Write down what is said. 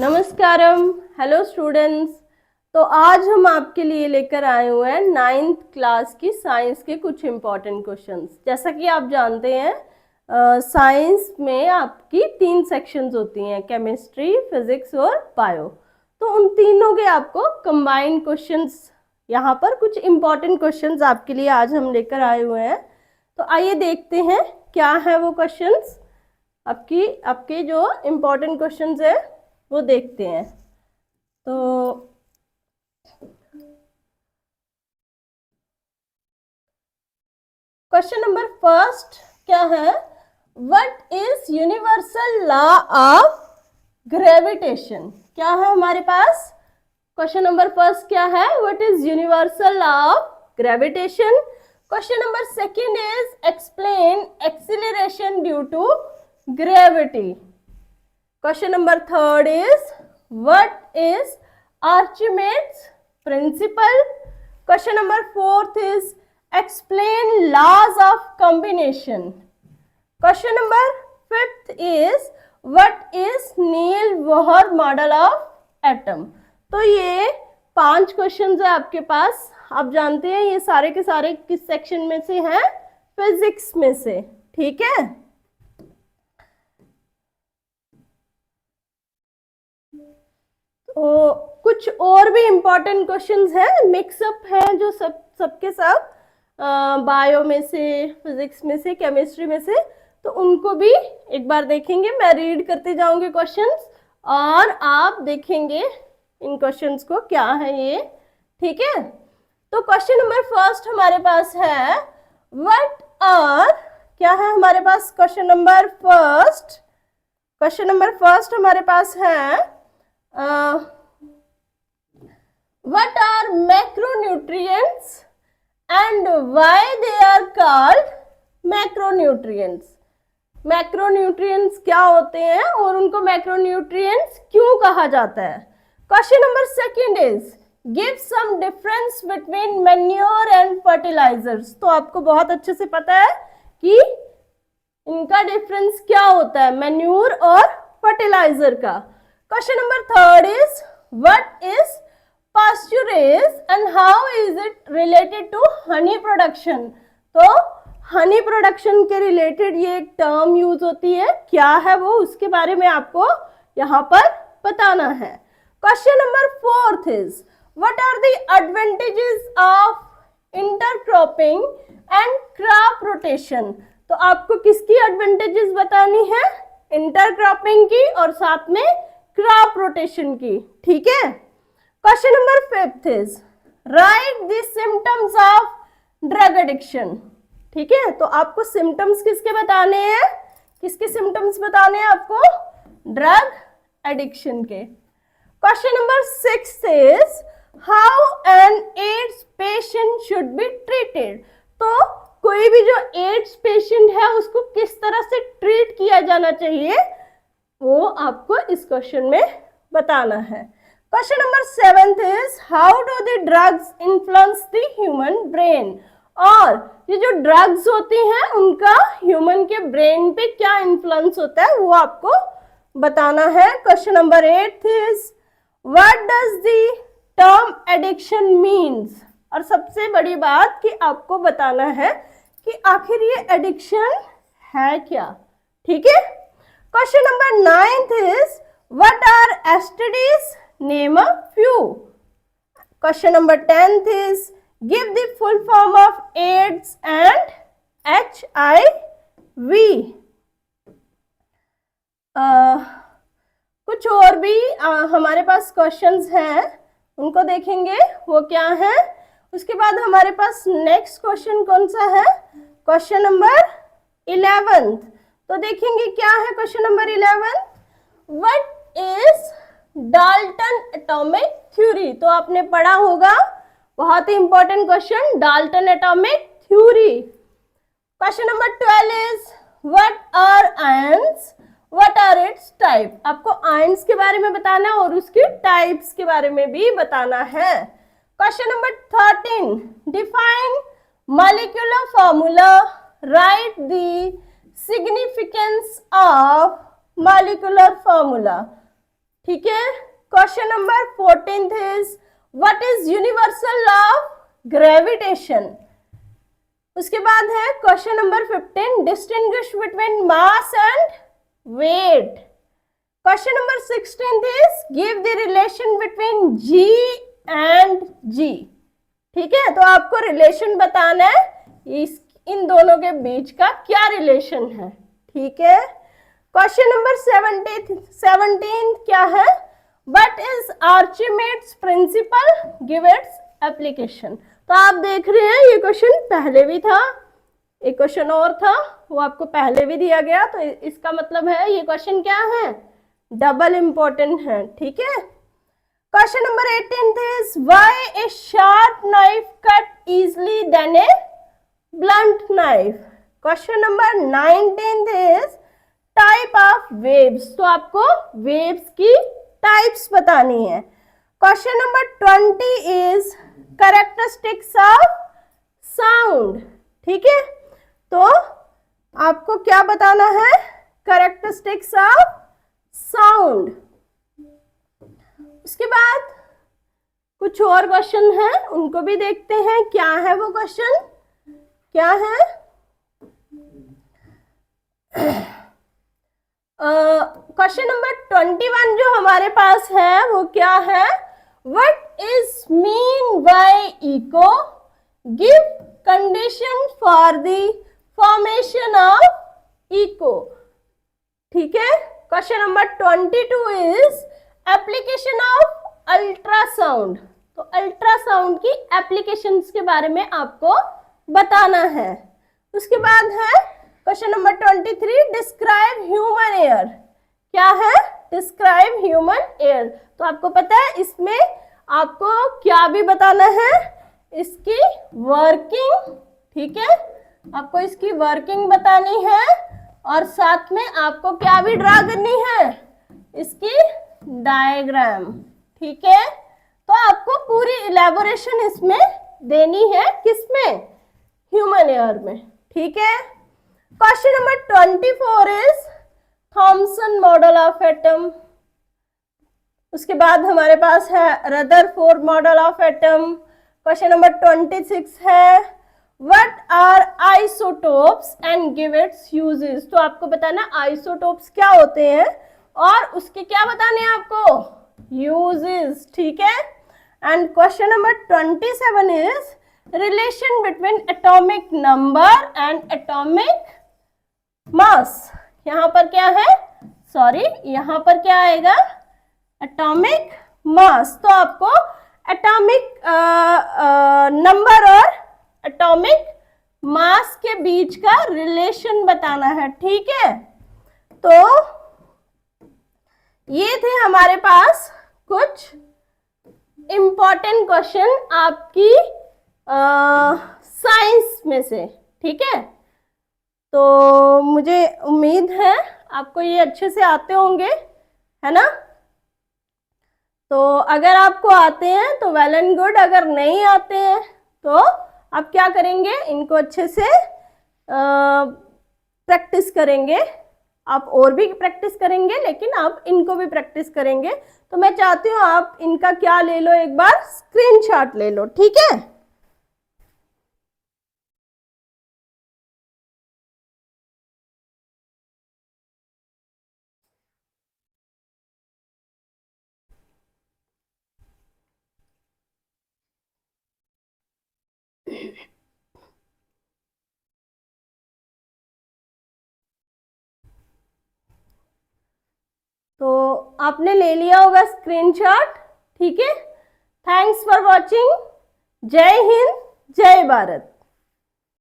नमस्कारम, hello students. तो आज हम आपके लिए लेकर आए हुए हैं 9th क्लास की साइंस के कुछ इम्पॉर्टेंट क्वेश्चंस। जैसा कि आप जानते हैं साइंस में आपकी 3 सेक्शंस होती हैं, केमिस्ट्री, फिजिक्स और बायो। तो उन तीनों के आपको कंबाइंड क्वेश्चंस, यहाँ पर कुछ इम्पॉर्टेंट क्वेश्चंस आपके लिए आज हम लेकर आए हुए हैं। तो आइए देखते हैं क्या है वो क्वेश्चंस। आपके जो इम्पॉर्टेंट क्वेश्चंस है वो देखते हैं। तो क्वेश्चन नंबर फर्स्ट क्या है? What is universal law of gravitation? क्या है हमारे पास? क्वेश्चन नंबर फर्स्ट क्या है? What is universal law of gravitation. Question number second is explain acceleration due to gravity. Question number third is what is Archimedes principle? Question number fourth is explain laws of combination. Question number fifth is what is Neil Bohr model of atom? तो ये 5 questions है आपके पास। आप जानते हैं ये सारे के सारे किस सेक्शन में से हैं? फिजिक्स में से। ठीक है, तो कुछ और भी इम्पोर्टेंट क्वेश्चंस हैं, मिक्सअप हैं जो सबके सब बायो में से, फिजिक्स में से, केमिस्ट्री में से, तो उनको भी एक बार देखेंगे। मैं रीड करते जाऊंगी क्वेश्चंस और आप देखेंगे इन क्वेश्चंस को क्या है ये। ठीक है, तो क्वेश्चन नंबर फर्स्ट हमारे पास है व्हाट आर, क्या है हमारे पास? क्वेश्चन नंबर फर्स्ट हमारे पास है what are macronutrients and why they are called macronutrients? Macronutrients क्या होते हैं और उनको मैक्रोन्यूट्रिएंट्स क्यों कहा जाता है? Question number second is give some difference between manure and fertilizers. तो आपको बहुत अच्छे से पता है कि इनका डिफरेंस क्या होता है, मैन्योर और फर्टिलाइजर का। Question number third is what is pasturage and how is it related to honey production? तो हनी प्रोडक्शन के रिलेटेड ये एक टर्म यूज होती है, क्या है वो, उसके बारे में आपको यहाँ पर बताना है। Question number fourth is what are the advantages of intercropping and crop rotation? तो आपको किसकी एडवांटेजेस बतानी है? इंटरक्रॉपिंग की और साथ में क्रॉप रोटेशन की। ठीक है, question number fifth is right the symptoms of drug addiction. ठीक है, तो आपको सिम्टम्स किसके बताने हैं? किसके सिम्टम्स बताने हैं आपको? ड्रग एडिक्शन के। Question number six is how an ads patient should be treated. तो कोई भी जो एड्स पेशेंट है उसको किस तरह से ट्रीट किया जाना चाहिए वो आपको इस क्वेश्चन में बताना है। Question number seventh is how do the drugs influence the human brain. और ये जो ड्रग्स होती हैं उनका ह्यूमन के ब्रेन पे क्या इन्फ्लुएंस होता है वो आपको बताना है। Question number 8 is what does the term addiction means. और सबसे बड़ी बात कि आपको बताना है कि आखिर ये एडिक्शन है क्या। ठीक है, question number 9th is what are STDs? Name a few. Question number 10th is give the full form of AIDS and HIV. कुछ और भी हमारे पास क्वेश्चंस हैं, उनको देखेंगे वो क्या है। उसके बाद हमारे पास नेक्स्ट क्वेश्चन कौन सा है? Question number 11th। तो देखेंगे क्या है question number 11, what is Dalton atomic theory. तो आपने पढ़ा होगा, बहुत ही important question, Dalton atomic theory. Question number 12 is what are ions, what are its type. आपको आयंस के बारे में बताना है और उसकी टाइप्स के बारे में भी बताना है। Question number 13 define molecular formula, write the significance of molecular formula। ठीक है। Question number 14 is what is universal law of gravitation. उसके बाद है question number 15 distinguish between mass and weight. Question number 16 is give the relation between G and G। ठीक है, तो आपको relation बताना है इन दोनों के बीच का क्या रिलेशन है। ठीक है। क्वेश्चन नंबर 17 क्या है, what is Archimedes principle, give its application. तो आप देख रहे हैं ये क्वेश्चन पहले भी था, एक क्वेश्चन और था वो आपको पहले भी दिया गया, तो इसका मतलब है ये क्वेश्चन क्या है, डबल इंपॉर्टेंट है। ठीक है। Question number 18 is why a sharp knife cut easily than a blunt knife. Question number 19 is type of waves. तो आपको वेव्स की टाइप्स बतानी है। Question number 20 is characteristics of sound. ठीक है, तो आपको क्या बताना है, कैरेक्टरिस्टिक्स ऑफ साउंड। उसके बाद कुछ और क्वेश्चन है, उनको भी देखते हैं क्या है वो क्वेश्चन, क्या है। क्वेश्चन नंबर 21 जो हमारे पास है वो क्या है, what is mean by echo, give condition for the formation of echo. ठीक है। Question number 22 is application of ultrasound. तो अल्ट्रासाउंड की एप्लीकेशंस के बारे में आपको बताना है। उसके बाद है question number 23 describe human ear. क्या है, डिस्क्राइब ह्यूमन एयर। तो आपको पता है इसमें आपको क्या भी बताना है, इसकी वर्किंग। ठीक है, आपको इसकी वर्किंग बतानी है और साथ में आपको क्या भी ड्रा करनी है, इसकी डायग्राम। ठीक है, तो आपको पूरी इलेबोरेशन इसमें देनी है, किसमें, ह्यूमन एयर में। ठीक है। Question number 24 is Thomson model of atom. उसके बाद हमारे पास है Rutherford model of atom. Question number 26 है what are isotopes and give its uses. तो आपको बताना आइसोटोप्स क्या होते हैं और उसके क्या बताने हैं आपको, यूजेस। ठीक है। And question number 27 is relation between atomic number and atomic mass. यहाँ पर क्या है, सॉरी यहाँ पर क्या आएगा, एटॉमिक मास। तो आपको एटॉमिक नंबर और एटॉमिक मास के बीच का रिलेशन बताना है। ठीक है, तो ये थे हमारे पास कुछ इंपॉर्टेंट क्वेश्चन आपकी साइंस में से। ठीक है, तो मुझे उम्मीद है आपको ये अच्छे से आते होंगे, है ना। तो अगर आपको आते हैं तो वेल एंड गुड, अगर नहीं आते हैं तो आप क्या करेंगे, इनको अच्छे से प्रैक्टिस करेंगे। आप और भी प्रैक्टिस करेंगे लेकिन आप इनको भी प्रैक्टिस करेंगे। तो मैं चाहती हूँ आप इनका क्या ले लो, एक बार स्क्रीनशॉट ले लो। ठीक है, तो आपने ले लिया होगा स्क्रीनशॉट। ठीक है, थैंक्स फॉर वॉचिंग। जय हिंद, जय भारत।